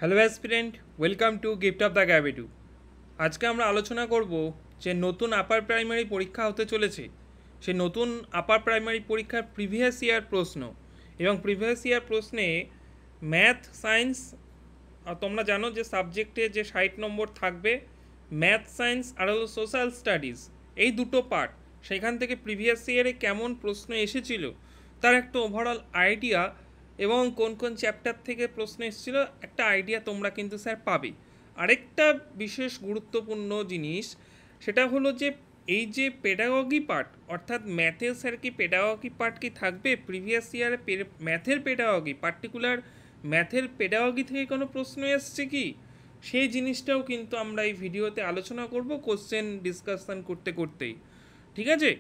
Hello aspirant, welcome to gift of the গ্যাবিটু। আজকে আমরা আলোচনা করব যে নতুন আপার প্রাইমারি পরীক্ষা হতে চলেছে সেই নতুন আপার প্রাইমারি পরীক্ষার প্রিভিয়াস ইয়ার প্রশ্ন এবং প্রিভিয়াস ইয়ার প্রশ্নে ম্যাথ সায়েন্স, তোমরা জানো যে সাবজেক্টে যে 60 নম্বর থাকবে, ম্যাথ সায়েন্স আর হলো সোশ্যাল স্টাডিজ, এই দুটো পার্ট সেখান থেকে প্রিভিয়াস ইয়ারে কেমন প্রশ্ন এসেছিল তার একটা ওভারঅল আইডিয়া এবং কোন কোন চ্যাপ্টার থেকে প্রশ্ন এসেছিল একটা আইডিয়া তোমরা কিন্তু স্যার পাবে। আরেকটা বিশেষ গুরুত্বপূর্ণ জিনিস সেটা হলো যে এই যে পেডাগগি পার্ট, অর্থাৎ ম্যাথের স্যার কি পেডাগগি পার্ট কি থাকবে প্রিভিয়াস ইয়ারে, ম্যাথের পেডাগগি পার্টিকুলার ম্যাথের পেডাগগি থেকে কোনো প্রশ্ন এসছে কি, সেই জিনিসটাও কিন্তু আমরা এই ভিডিওতে আলোচনা করব কোশ্চেন ডিসকাশন করতে করতেই। ঠিক আছে,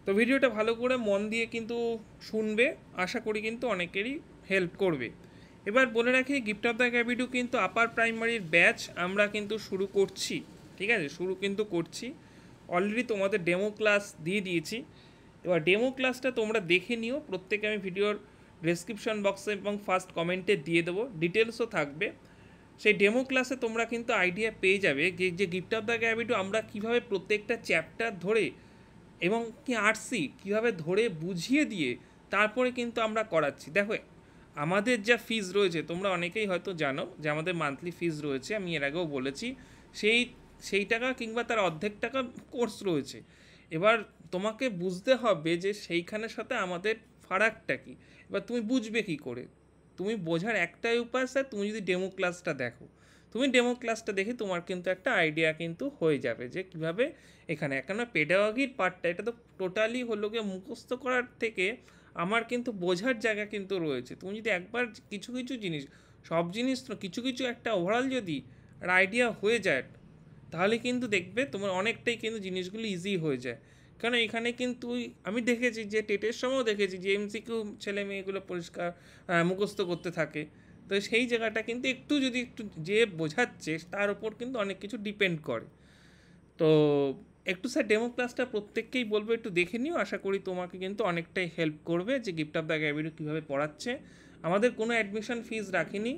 তো ভিডিওটা ভালো করে মন দিয়ে কিন্তু শুনবে, আশা করি কিন্তু অনেকেরই হেল্প করবে। এবার বলে রাখি, গিফট অফ দ্য গ্যাবিটু কিন্তু আপার প্রাইমারির ব্যাচ আমরা কিন্তু শুরু করছি। ঠিক আছে, শুরু কিন্তু করছি, অলরেডি তোমাদের ডেমো ক্লাস দিয়ে দিয়েছি। এবার ডেমো ক্লাসটা তোমরা দেখে নিও, প্রত্যেকে আমি ভিডিওর ডেসক্রিপশন বক্সে এবং ফার্স্ট কমেন্টে দিয়ে দেবো, ডিটেলসও থাকবে। সেই ডেমো ক্লাসে তোমরা কিন্তু আইডিয়া পেয়ে যাবে যে গিফট অফ দ্য গ্যাবিটু আমরা কীভাবে প্রত্যেকটা চ্যাপ্টার ধরে এবং কি আর্টসি কীভাবে ধরে বুঝিয়ে দিয়ে তারপরে কিন্তু আমরা করাচ্ছি। দেখো, আমাদের যা ফিজ রয়েছে তোমরা অনেকেই হয়তো জানো যে আমাদের মান্থলি ফিজ রয়েছে, আমি এর আগেও বলেছি, সেই সেই টাকা কিংবা তার অর্ধেক টাকা কোর্স রয়েছে। এবার তোমাকে বুঝতে হবে যে সেইখানের সাথে আমাদের ফারাকটা কী। এবার তুমি বুঝবে কী করে, তুমি বোঝার একটাই উপায় স্যার, তুমি যদি ডেমো ক্লাসটা দেখো, তুমি ডেমো ক্লাসটা দেখে তোমার কিন্তু একটা আইডিয়া কিন্তু হয়ে যাবে যে কীভাবে এখানে কেননা পেডাগগির পার্টটা এটা তো টোটালি হলো গিয়ে মুখস্থ করার থেকে আমার কিন্তু বোঝার জায়গা কিন্তু রয়েছে। তুমি যদি একবার কিছু কিছু জিনিস, সব জিনিস কিছু কিছু একটা ওভারঅল যদি আইডিয়া হয়ে যায় তাহলে কিন্তু দেখবে তোমার অনেকটাই কিন্তু জিনিসগুলো ইজি হয়ে যায়। কারণ এখানে কিন্তু আমি দেখেছি যে টেটের সময়ও দেখেছি যে এমসিকিউ ছেলে মেয়েগুলো পরিষ্কার মুখস্থ করতে থাকে। তো সেই জায়গাটা কিন্তু একটু যদি একটু যে বোঝাচ্ছে তার উপর কিন্তু অনেক কিছু ডিপেন্ড করে। তো একটু স্যার ডেমো ক্লাসটা প্রত্যেককেই বলবো একটু দেখে নিও, আশা করি তোমাকে কিন্তু অনেকটাই হেল্প করবে যে গিফট অফ দ্য গ্যাবিটু কীভাবে পড়াচ্ছে। আমাদের কোনো অ্যাডমিশন ফিজ রাখিনি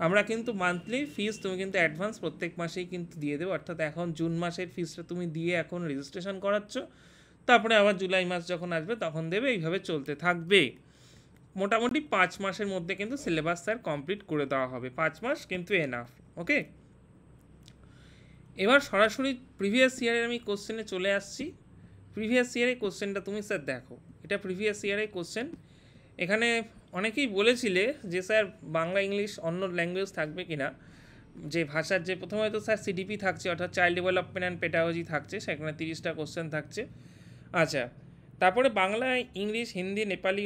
আমরা, কিন্তু মান্থলি ফিজ তুমি কিন্তু অ্যাডভান্স প্রত্যেক মাসেই কিন্তু দিয়ে দেবো। অর্থাৎ এখন জুন মাসের ফিজটা তুমি দিয়ে এখন রেজিস্ট্রেশন করাচ্ছ, তারপরে আবার জুলাই মাস যখন আসবে তখন দেবে, এইভাবে চলতে থাকবে। মোটামুটি 5 মাসের মধ্যে কিন্তু সিলেবাস স্যার কমপ্লিট করে দেওয়া হবে, 5 মাস কিন্তু এনাফ। ওকে, এবার সরাসরি প্রিভিয়াস ইয়ারের আমি কোশ্চেনে চলে আসছি। প্রিভিয়াস ইয়ারের কোশ্চেনটা তুমি স্যার দেখো, এটা প্রিভিয়াস ইয়ারের কোশ্চেন। এখানে অনেকেই বলেছিলে যে স্যার বাংলা ইংলিশ অন্য ল্যাঙ্গুয়েজ থাকবে কিনা, যে ভাষার যে প্রথমে হয়তো স্যার সিডিপি থাকছে অর্থাৎ চাইল্ড ডেভেলপমেন্ট অ্যান্ড পেডাগজি থাকছে, সেখানে 30টা কোশ্চেন থাকছে। আচ্ছা, তারপরে বাংলা ইংলিশ হিন্দি নেপালি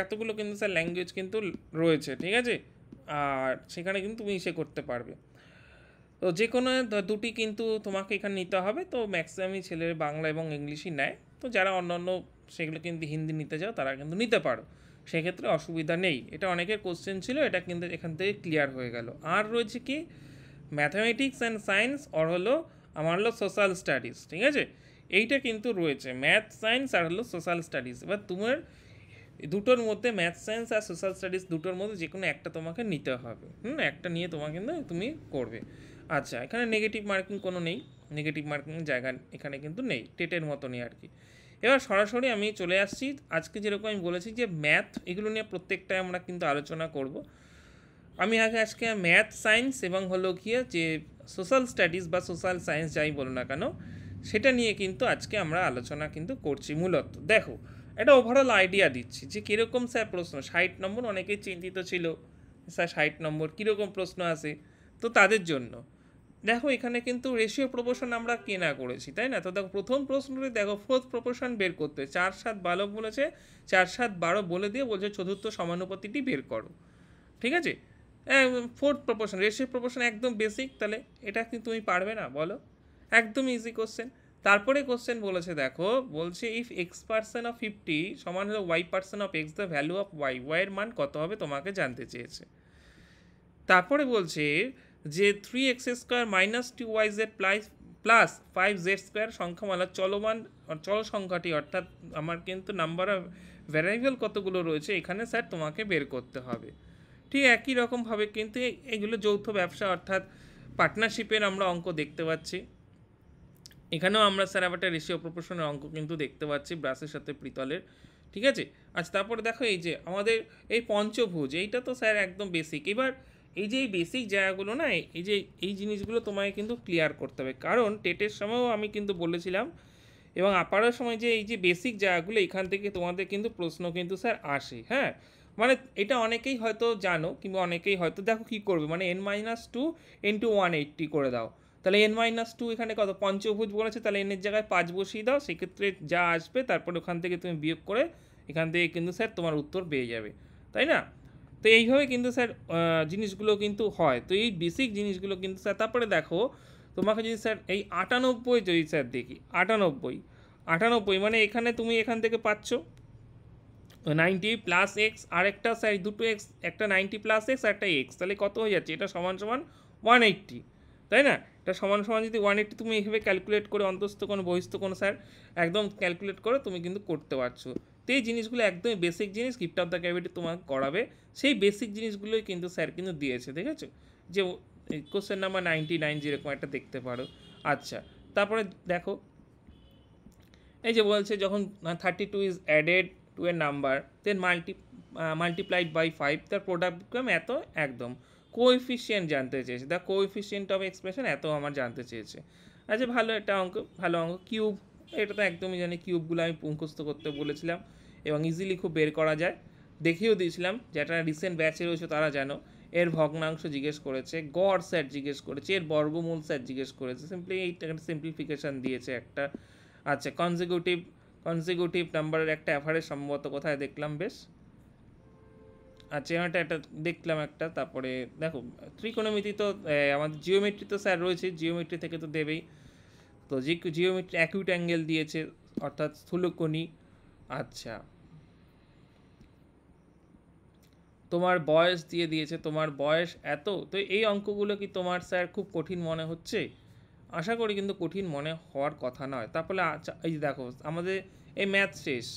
এতগুলো কিন্তু স্যার ল্যাঙ্গুয়েজ কিন্তু রয়েছে। ঠিক আছে, আর সেখানে কিন্তু তুমি ইসে করতে পারবে, তো যে কোনো দুটি কিন্তু তোমাকে এখানে নিতে হবে। তো ম্যাক্সিমামই ছেলের বাংলা এবং ইংলিশই নেয়, তো যারা অন্যান্য সেগুলো কিন্তু হিন্দি নিতে চাও তারা কিন্তু নিতে পারো, সেক্ষেত্রে অসুবিধা নেই। এটা অনেকের কোশ্চেন ছিল, এটা কিন্তু এখান থেকে ক্লিয়ার হয়ে গেল। আর রয়েছে কি ম্যাথামেটিক্স অ্যান্ড সায়েন্স, আর হলো আমার হলো সোশ্যাল স্টাডিজ। ঠিক আছে, এইটা কিন্তু রয়েছে ম্যাথ সায়েন্স আর হলো সোশ্যাল স্টাডিজ। এবার তোমার দুটোর মধ্যে ম্যাথ সায়েন্স আর সোশ্যাল স্টাডিজ দুটোর মধ্যে যে কোনো একটা তোমাকে নিতে হবে, একটা নিয়ে তোমাকে কিন্তু তুমি করবে। আচ্ছা, এখানে নেগেটিভ মার্কিং কোনো নেই, নেগেটিভ মার্কিং জায়গা এখানে কিন্তু নেই, টেটের মতনই আর কি। এবার সরাসরি আমি চলে আসছি, আজকে যেরকম আমি বলেছি যে ম্যাথ এগুলো নিয়ে প্রত্যেকটাই আমরা কিন্তু আলোচনা করব। আমি আজকে ম্যাথ সায়েন্স এবং হলো গিয়ে যে সোশ্যাল স্টাডিজ বা সোশ্যাল সায়েন্স যাই বলো না কেন সেটা নিয়ে কিন্তু আজকে আমরা আলোচনা কিন্তু করছি। মূলত দেখো, একটা ওভারঅল আইডিয়া দিচ্ছি যে কীরকম স্যার প্রশ্ন, 60 নম্বর, অনেকেই চিন্তিত ছিল স্যার 60 নম্বর কীরকম প্রশ্ন আসে। তো তাদের জন্য দেখো, এখানে কিন্তু রেশিও প্রপোর্শন আমরা কেনা করেছি, তাই না? তো দেখো প্রথম প্রশ্নটি দেখো, ফোর্থ প্রপোর্শন বের করতে 4 7 12 বলেছে, 4 7 12 বলে দিয়ে বলছে চতুর্থ সমানুপাতিটি বের করো। ঠিক আছে, ফোর্থ প্রপোর্শন রেশিও প্রপোর্শন একদম বেসিক, তাহলে এটা কিন্তু তুমি পারবে না বলো, একদম ইজি কোশ্চেন। তারপরে কোশ্চেন বলেছে দেখো, বলছে ইফ x% অফ 50 সমান হলো y% of x the value of y এর মান কত হবে তোমাকে জানতে চেয়েছে। তারপরে বলছে যে 3x² - 2yz প্লাস 5z² সংখ্যামালা চলমান চল সংখ্যাটি, অর্থাৎ আমার কিন্তু নাম্বার অফ ভ্যারিয়েবল কতগুলো রয়েছে এখানে স্যার তোমাকে বের করতে হবে। ঠিক একই রকমভাবে কিন্তু এগুলো যৌথ ব্যবসা অর্থাৎ পার্টনারশিপের আমরা অঙ্ক দেখতে পাচ্ছি। এখানেও আমরা স্যার আবার একটা রেশিও প্রপোর্শনের অঙ্ক কিন্তু দেখতে পাচ্ছি ব্রাসের সাথে পিতলের। ঠিক আছে। আচ্ছা, তারপরে দেখো এই যে আমাদের এই পঞ্চভুজ, এইটা তো স্যার একদম বেসিক। এবার এই যে এই বেসিক জায়গাগুলো না, এই যে এই জিনিসগুলো তোমায় কিন্তু ক্লিয়ার করতে হবে, কারণ টেটের সময়ও আমি কিন্তু বলেছিলাম এবং আপারের সময় যে এই যে বেসিক জায়গাগুলো এখান থেকে তোমাদের কিন্তু প্রশ্ন কিন্তু স্যার আসে। হ্যাঁ, মানে এটা অনেকেই হয়তো জানো কিংবা অনেকেই হয়তো দেখো কী করবে, মানে n-2 ইন্টু 180 করে দাও, তাহলে n-2 এখানে কত, পঞ্চভুজ বলেছে, তাহলে এনের জায়গায় 5 বসিয়ে দাও, সেক্ষেত্রে যা আসবে তারপর ওখান থেকে তুমি বিয়োগ করে এখান থেকে কিন্তু স্যার তোমার উত্তর পেয়ে যাবে, তাই না? তো এইভাবে কিন্তু স্যার জিনিসগুলো কিন্তু হয়। তো এই বেসিক জিনিসগুলো কিন্তু স্যার, তারপরে দেখো তোমাকে যদি স্যার এই 98 যদি স্যার দেখি, 98 মানে এখানে তুমি এখান থেকে পাচ্ছ 90 প্লাস এক্স, আর একটা স্যার দুটো এক্স, একটা 90 প্লাস এক্স আর একটা এক্স, তাহলে কত হয়ে যাচ্ছে, এটা সমান সমান 180, তাই না? এটা সমান সমান যদি 180 তুমি এইভাবে ক্যালকুলেট করে অন্তস্থ কোনো বহিস্থ কোনো স্যার একদম ক্যালকুলেট করে তুমি কিন্তু করতে পারছো। তো এই জিনিসগুলো একদমই বেসিক জিনিস, গিফট অফ দ্য ক্যাভিটি তোমাকে করাবে, সেই বেসিক জিনিসগুলোই কিন্তু স্যার কিন্তু দিয়েছে, দেখেছো? যে কোশ্চেন নাম্বার 99 যেরকম একটা দেখতে পারো। আচ্ছা, তারপরে দেখো এই যে বলছে যখন 32 is added to a number then multiplied by 5, তার প্রোডাক্ট বিকাম এত, একদম কোএফিসিয়েন্ট জানতে চেয়েছে, দ্য কোএফিসিয়েন্ট অফ এক্সপ্রেশন এত আমার জানতে চেয়েছে। আচ্ছা, ভালো একটা অঙ্ক, ভালো অঙ্ক। কিউব, এটা তো একদমই জানি, কিউবগুলো আমি মুখস্থ করতে বলেছিলাম এবং ইজিলি খুব বের করা যায়, দেখিয়েও দিয়েছিলাম, যেটা রিসেন্ট ব্যাচে রয়েছে তারা জানো। এর ভগ্নাংশ জিজ্ঞেস করেছে, গড় স্যার জিজ্ঞেস করেছে, এর বর্গমূল স্যার জিজ্ঞেস করেছে, সিম্পলি এইটা সিম্পলিফিকেশান দিয়েছে একটা। আচ্ছা, কনজিকিউটিভ নাম্বারের একটা অ্যাভারেজ সম্ভবত কোথায় দেখলাম বেশ। আচ্ছা, এটা একটা দেখলাম একটা। তারপরে দেখো ত্রিকোণমিতি তো আমাদের জিওমেট্রি তো স্যার রয়েছে, জিওমেট্রি থেকে তো দেবেই। তো জিওমেট্রি অ্যাকিউট অ্যাঙ্গেল দিয়েছে অর্থাৎ স্থূলকোণী। আচ্ছা, তোমার বয়স দিয়ে দিয়েছে, তোমার বয়স এত। তো এই অঙ্কগুলো কি তোমার স্যার খুব কঠিন মনে হচ্ছে? আশা করি কিন্তু কঠিন মনে হওয়ার কথা নয়। তারপরে আচ্ছা, এই দেখো আমাদের এই ম্যাথ শেষ,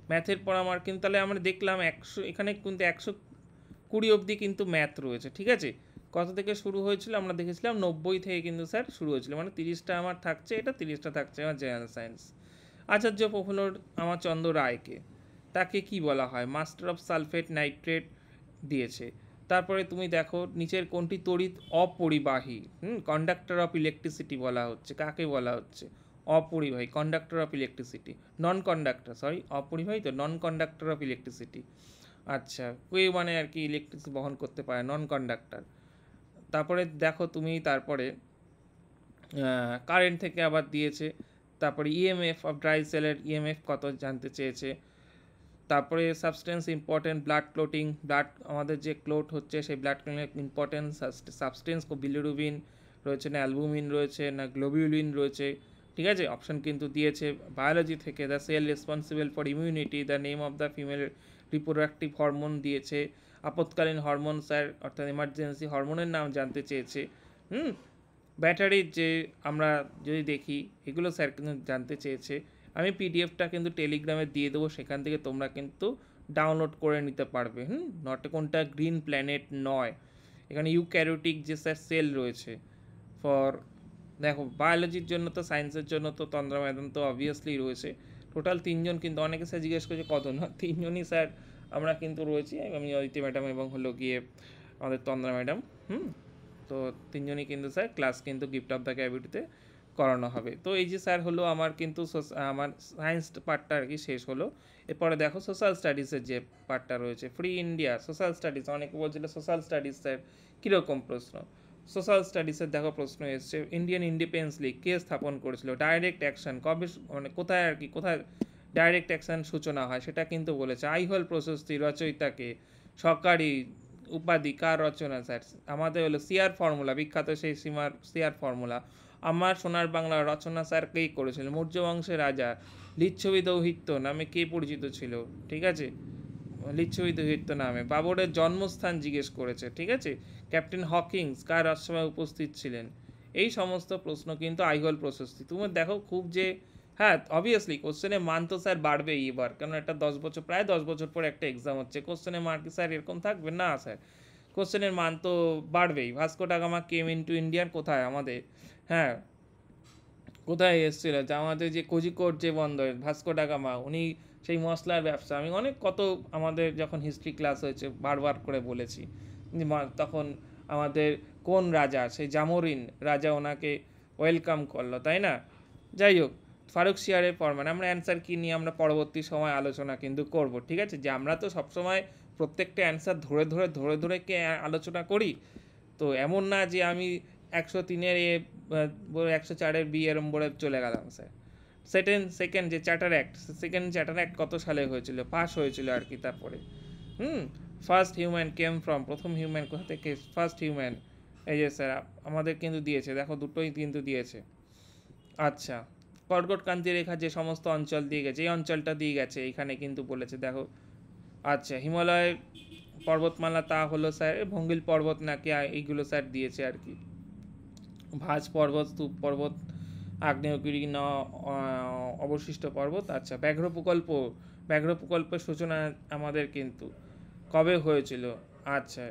ম্যাথের পর আমার কিন্তু তাহলে আমরা দেখলাম 100, এখানে কিন্তু 120 অবধি কিন্তু ম্যাথ রয়েছে, ঠিক আছে? কত থেকে শুরু হয়েছিল আমরা দেখেছিলাম 90 থেকে কিন্তু স্যার শুরু হয়েছিল, মানে 30টা আমার থাকছে, এটা 30টা থাকছে আমার জেনারেল সায়েন্স। আচার্য প্রফুল্ল রামাচন্দ্র রায়কে, তাকে কি বলা হয়, মাস্টার অফ সালফেট নাইট্রেট দিয়েছে। তারপরে তুমি দেখো নিচের কোনটি তড়িৎ অপরিবাহী, কন্ডাক্টর অফ ইলেকট্রিসিটি বলা হচ্ছে, কাকে বলা হচ্ছে, অপরিবাহী, conductor of electricity, non conductor, sorry অপরিবাহী তো, নন কন্ডাক্টর অফ ইলেকট্রিসিটি। আচ্ছা, কেউ মানে আর কি ইলেকট্রিসিটি বহন করতে পারে, নন কন্ডাক্টর। তারপরে দেখো তুমি, তারপরে কারেন্ট থেকে আবার দিয়েছে, তারপরে ইএমএফ অফ ড্রাই সেলের ইএমএফ কত জানতে চেয়েছে। তারপরে substance important, blood clotting, blood আমাদের যে ক্লোট হচ্ছে সেই blood clotting important substance, bilirubin রয়েছে না, অ্যালবুমিন রয়েছে না, গ্লোবিউলিন রয়েছে, ঠিক আছে? অপশান কিন্তু দিয়েছে। বায়োলজি থেকে the cell responsible for immunity, the name of the female reproductive hormone দিয়েছে। আপৎকালীন হরমোন স্যার অর্থাৎ এমার্জেন্সি হরমোনের নাম জানতে চেয়েছে। ব্যাটারির যে আমরা যদি দেখি এগুলো স্যার কিন্তু জানতে চেয়েছে। আমি পিডিএফটা কিন্তু টেলিগ্রামে দিয়ে দেবো, সেখান থেকে তোমরা কিন্তু ডাউনলোড করে নিতে পারবে। নট কোনটা গ্রিন প্ল্যানেট নয়, এখানে ইউক্যারিওটিক যে স্যার সেল রয়েছে ফর, দেখো বায়োলজির জন্য তো, সায়েন্সের জন্য তো তন্দ্রা ম্যাডাম তো অবভিয়াসলি রয়েছে। টোটাল 3জন কিন্তু, অনেকে স্যার জিজ্ঞেস করছে কত, না 3জনই স্যার আমরা কিন্তু রয়েছি, আমি অদিতি ম্যাডাম এবং হলো গিয়ে আমাদের তন্দ্রা ম্যাডাম। তো 3জনই কিন্তু স্যার ক্লাস কিন্তু গিফট অফ দ্য ক্যাভিটিতে করানো হবে। তো এই যে স্যার হলো আমার কিন্তু আমার সায়েন্স পার্টটা আর কি শেষ হলো। এরপরে দেখো সোশ্যাল স্টাডিজের যে পার্টটা রয়েছে, ফ্রি ইন্ডিয়া সোশ্যাল স্টাডিজ, অনেকে বলছিল সোশ্যাল স্টাডিজ স্যার কীরকম প্রশ্ন। সোশ্যাল স্টাডিজের দেখো প্রশ্ন এসছে, ইন্ডিয়ান ইন্ডিপেন্ডেন্স লীগ কে স্থাপন করেছিল, ডাইরেক্ট অ্যাকশন কবে, মানে কোথায় আর কি, কোথায় ডাইরেক্ট অ্যাকশন সূচনা হয় সেটা কিন্তু বলেছে। আইহোল প্রশস্তি রচয়িতাকে, সরকারি উপাধি কার রচনা স্যার, আমাদের হলো সিআর ফর্মুলা, বিখ্যাত সেই সিআর ফর্মুলা। আমার সোনার বাংলা রচনা স্যার কেই করেছিলেন, মৌর্য বংশের রাজা লিচ্ছবি দৌহিত্য নামে কে পরিচিত ছিল, ঠিক আছে? লিচ্ছবি দৌহিত্য নামে। বাবরের জন্মস্থান জিজ্ঞেস করেছে, ঠিক আছে? ক্যাপ্টেন হকিংস কার রাজসভায় উপস্থিত ছিলেন। এই সমস্ত প্রশ্ন কিন্তু আইহোল প্রশস্তি। তুমি দেখো খুব যে, হ্যাঁ অবভিয়াসলি কোশ্চেনের মান তো স্যার বাড়বেই এবার, কারণ একটা 10 বছর, প্রায় 10 বছর পরে একটা এক্সাম হচ্ছে, কোশ্চেনের মার্ক কি স্যার এরকম থাকবে না স্যার? কোশ্চেনের মান তো বাড়বেই। Vasco da Gama came into Indian কোথায় আমাদের, হ্যাঁ কোথায় এসেছিল, যে আমাদের যে কোঝিকোড যে বন্দর, ভাস্কো ডা গামা উনি সেই মশলার ব্যবসা, আমি অনেক কত আমাদের যখন হিস্ট্রি ক্লাস হয়েছে বারবার করে বলেছি যে তখন আমাদের কোন রাজা, সেই জামোরিন রাজা ওনাকে ওয়েলকাম করলো, তাই না? যাই হোক, ফারুকশিয়ারের ফরমান, আমরা অ্যান্সার কী নিয়ে আমরা পরবর্তী সময় আলোচনা কিন্তু করব, ঠিক আছে? যে আমরা তো সবসময় প্রত্যেকটা অ্যান্সার ধরে কে আলোচনা করি, তো এমন না যে আমি 103-এর এ 104-এর বি এরম বলে চলে গেলাম স্যার। সেকেন্ড যে চার্টার অ্যাক্ট কত সালে হয়েছিল, পাস হয়েছিল আর কি, তারপরে ফার্স্ট হিউম্যান কেম ফ্রম, প্রথম হিউম্যান কোথা থেকে, ফার্স্ট হিউম্যান, এই যে স্যার আমাদের কিন্তু দিয়েছে, দেখো দুটোই কিন্তু দিয়েছে। আচ্ছা, কর্কটক্রান্তি রেখা যে সমস্ত অঞ্চল দিয়ে গেছে, এই অঞ্চলটা দিয়ে গেছে এখানে কিন্তু বলেছে, দেখো। আচ্ছা, হিমালয় পর্বতমালা তা হলো স্যার ভঙ্গিল পর্বত নাকি, এইগুলো স্যার দিয়েছে আর কি। ভাজ পর্বত, স্তূপ পর্বত, আগ্নেয়গিরি ন অবশিষ্ট পর্বত। আচ্ছা, ব্যাঘ্র প্রকল্পের সূচনা আমাদের কিন্তু কবে হয়েছিল? আচ্ছা,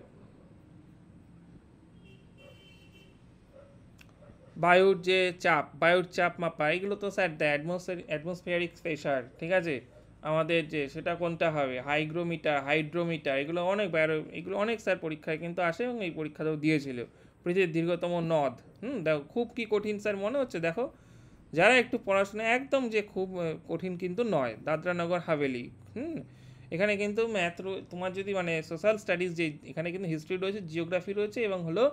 বায়ুর চাপ মাপা, এগুলো তো স্যার অ্যাটমসফিয়ারিক প্রেশার, ঠিক আছে? আমাদের যে সেটা কোনটা হবে, হাইড্রোমিটার, এগুলো এগুলো অনেক স্যার পরীক্ষায় কিন্তু আসে, এবং এই পরীক্ষাতেও দিয়েছিল। পৃথিবীর দীর্ঘতম নদ, দেখো খুব কি কঠিন স্যার মনে হচ্ছে, দেখো যারা একটু পড়াশোনা একদম যে খুব কঠিন কিন্তু নয়, দাদরা নগর হাভেলি। এখানে কিন্তু তোমার যদি মানে সোশ্যাল স্টাডিজ, যে এখানে কিন্তু হিস্ট্রি রয়েছে, জিওগ্রাফি রয়েছে, এবং হলো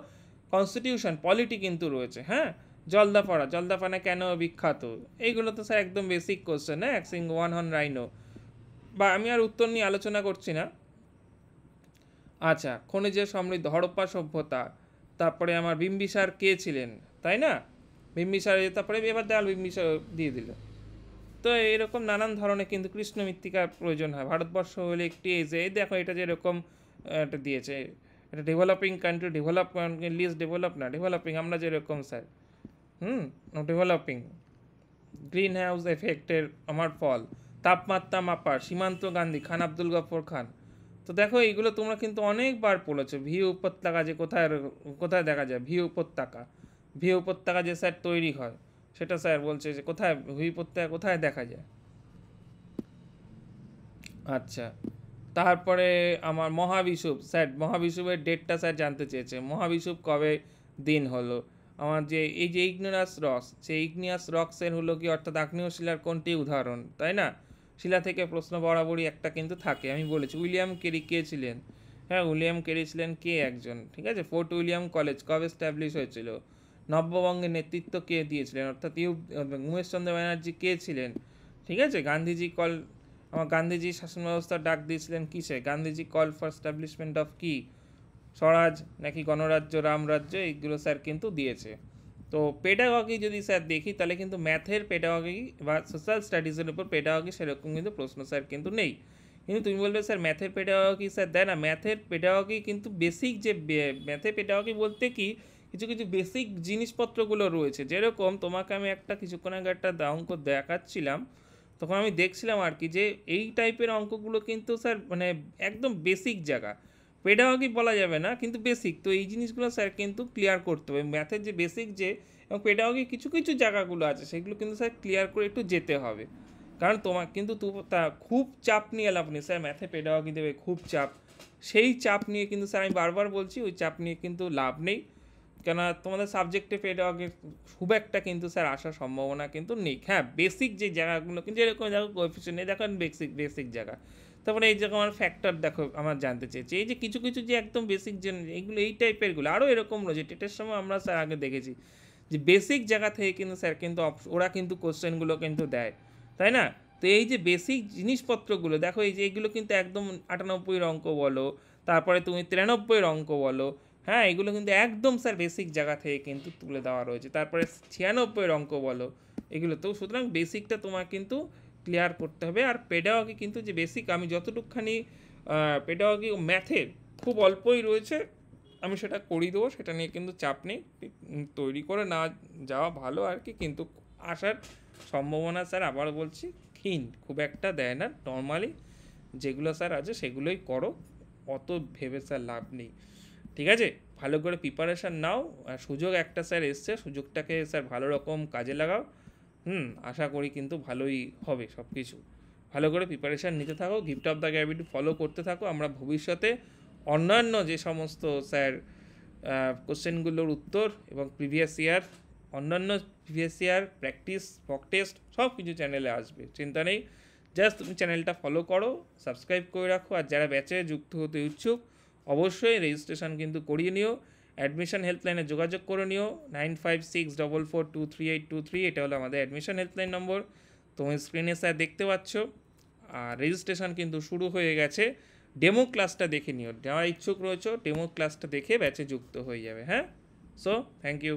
কনস্টিটিউশন পলিটি কিন্তু রয়েছে, হ্যাঁ। জলদাপানা কেন বিখ্যাত, এইগুলো তো স্যার একদম বেসিক কোশ্চেন, হ্যাঁ। অ্যাক্সিং ওয়ান হর্ন রাইনো, বা আমি আর উত্তর নিয়ে আলোচনা করছি না। আচ্ছা, খনিজের সমৃদ্ধ হরপ্পা সভ্যতা, তারপরে আমার বিম্বিসার কে ছিলেন, তাই না? বিম্বিসার, তারপরে এবার দেয়াল বিম্বিসার দিয়ে দিল। তো এরকম নানান ধরনের কিন্তু কৃষ্ণ মৃত্তিকার প্রয়োজন হয়। ভারতবর্ষ হলে একটি এই দেখো এটা যেরকম এটা দিয়েছে, এটা ডেভেলপিং কান্ট্রি, লিস্ট ডেভেলপিং আমরা যেরকম স্যার ডেভেলপিং, গ্রিন হাউস এফেক্টের আমার ফল, তাপমাত্রা মাপার সীমান্ত গান্ধী, খান আব্দুল গফর খান। তো দেখো এইগুলো তোমরা কিন্তু অনেকবার পড়েছো। উপত্যকা যে কোথায় কোথায় দেখা যায়, উপত্যকা যে স্যার তৈরি হয়, সেটা স্যার বলছে যে কোথায় উপত্যকা কোথায় দেখা যায়। আচ্ছা, তারপরে আমার মহাবিষুবের ডেটটা স্যার জানতে চেয়েছে, মহাবিষুব কবে দিন হলো। আমার যে এই যে ইগনিয়াস রক্সের হলো কি, অর্থাৎ আগ্নেয় শিলার কোনটি উদাহরণ, তাই না? শিলা থেকে প্রশ্ন বরাবরই একটা কিন্তু থাকে, আমি বলেছি। উইলিয়াম কেরি কে ছিলেন? হ্যাঁ, উইলিয়াম কেরি ছিলেন কে একজন, ঠিক আছে। ফোর্ট উইলিয়াম কলেজ কবে স্ট্যাবলিশ হয়েছিল? নব্যবঙ্গের নেতৃত্ব কে দিয়েছিলেন, অর্থাৎ উমেশচন্দ্র ব্যানার্জি কে ছিলেন, ঠিক আছে। গান্ধীজি শাসন ব্যবস্থার ডাক দিয়েছিলেন কিসে? Gandhiji call for establishment of কি, স্বরাজ নাকি গণরাজ্য, রামরাজ্য, এইগুলো স্যার কিন্তু দিয়েছে। তো পেডাগগি যদি স্যার দেখি, তাহলে কিন্তু ম্যাথের পেডাগগি বা সোশ্যাল স্টাডিজের উপর পেডাগগি সেরকম কিন্তু প্রশ্ন স্যার কিন্তু নেই। কিন্তু তুমি বলবে স্যার ম্যাথের পেডাগগি স্যার দেয় না, ম্যাথের পেডাগগি কিন্তু বেসিক যে ম্যাথের পেডাগগি বলতে কি, কিছু কিছু বেসিক জিনিসপত্রগুলো রয়েছে। যেরকম তোমাকে আমি কিছুক্ষণ আগে একটা অঙ্ক দেখাচ্ছিলাম, তখন আমি দেখছিলাম আর কি, যে এই টাইপের অঙ্কগুলো কিন্তু স্যার মানে একদম বেসিক জায়গা, পেডাগগি বলা যাবে না কিন্তু বেসিক। তো এই জিনিসগুলো স্যার কিন্তু ক্লিয়ার করতে হবে, ম্যাথের যে বেসিক যে এবং পেডাগগি কিছু কিছু জায়গাগুলো আছে, সেগুলো কিন্তু স্যার ক্লিয়ার করে একটু যেতে হবে। কারণ তোমার কিন্তু তা খুব চাপ নিয়ে লাভ নেই স্যার, ম্যাথে পেডাগগি দেবে খুব চাপ, সেই চাপ নিয়ে কিন্তু স্যার আমি বারবার বলছি, ওই চাপ নিয়ে কিন্তু লাভ নেই। কেননা তোমাদের সাবজেক্টে পেডাগগি খুব একটা কিন্তু স্যার আসার সম্ভাবনা কিন্তু নেই। হ্যাঁ, বেসিক যে জায়গাগুলো কিন্তু যেরকম দেখো কোএফিসিয়েন্ট নেই, দেখো বেসিক জায়গা। তারপরে এই জায়গা আমার ফ্যাক্টর দেখো আমার জানতে চেয়েছি, এই যে কিছু কিছু যে একদম বেসিক যে এইগুলো এই টাইপেরগুলো আরও এরকম রয়েছে। টেটের সময় আমরা স্যার আগে দেখেছি যে বেসিক জায়গা থেকে কিন্তু স্যার কিন্তু ওরা কিন্তু কোশ্চেনগুলো কিন্তু দেয়, তাই না? তো এই যে বেসিক জিনিসপত্রগুলো দেখো, এই যে এইগুলো কিন্তু একদম 98-এর অঙ্ক বলো, তারপরে তুমি 93-এর অঙ্ক বলো, হ্যাঁ, এগুলো কিন্তু একদম স্যার বেসিক জায়গা থেকে কিন্তু তুলে দেওয়া রয়েছে। তারপরে 96-এর অঙ্ক বলো, এগুলো তো, সুতরাং বেসিকটা তোমার কিন্তু ক্লিয়ার করতে হবে। আর পেডাগগি কিন্তু যে বেসিক, আমি যতটুকখানি পেডাগগি ও ম্যাথের খুব অল্পই রয়েছে, আমি সেটা করিয়ে দেবো, সেটা নিয়ে কিন্তু চাপ নেই। তৈরি করে না যাওয়া ভালো আর কি, কিন্তু আসার সম্ভাবনা স্যার আবার বলছি ক্ষীণ, খুব একটা দেয় না। নর্মালি যেগুলো স্যার আছে সেগুলোই করো, অত ভেবে স্যার লাভ নেই। ঠিক আছে, ভালো করে প্রিপারেশান নাও, আর সুযোগ একটা স্যার এসছে, সুযোগটাকে স্যার ভালো রকম কাজে লাগাও। আশা করি কিন্তু ভালোই হবে সব কিছু। ভালো করে প্রিপারেশান নিতে থাকো, gift of the gravity follow করতে থাকো। আমরা ভবিষ্যতে অন্যান্য যে সমস্ত স্যার কোশ্চেনগুলোর উত্তর এবং অন্যান্য previous year practice mock test সব কিছু চ্যানেলে আসবে, চিন্তা নেই। জাস্ট তুমি চ্যানেলটা ফলো করো, সাবস্ক্রাইব করে রাখো। আর যারা ব্যাচে যুক্ত হতে ইচ্ছুক অবশ্যই রেজিস্ট্রেশন কিন্তু করিয়ে নিও। অ্যাডমিশন হেল্পলাইনে যোগাযোগ করে নিও 9564423823, এটা হলো আমাদের অ্যাডমিশন হেল্পলাইন নম্বর, তুমি স্ক্রিনে স্যার দেখতে পাচ্ছ। আর রেজিস্ট্রেশন কিন্তু শুরু হয়ে গেছে। ডেমো ক্লাসটা দেখে নিও, যারা ইচ্ছুক রয়েছে ডেমো ক্লাসটা দেখে ব্যাচে যুক্ত হয়ে যাবে। হ্যাঁ, সো থ্যাংক ইউ।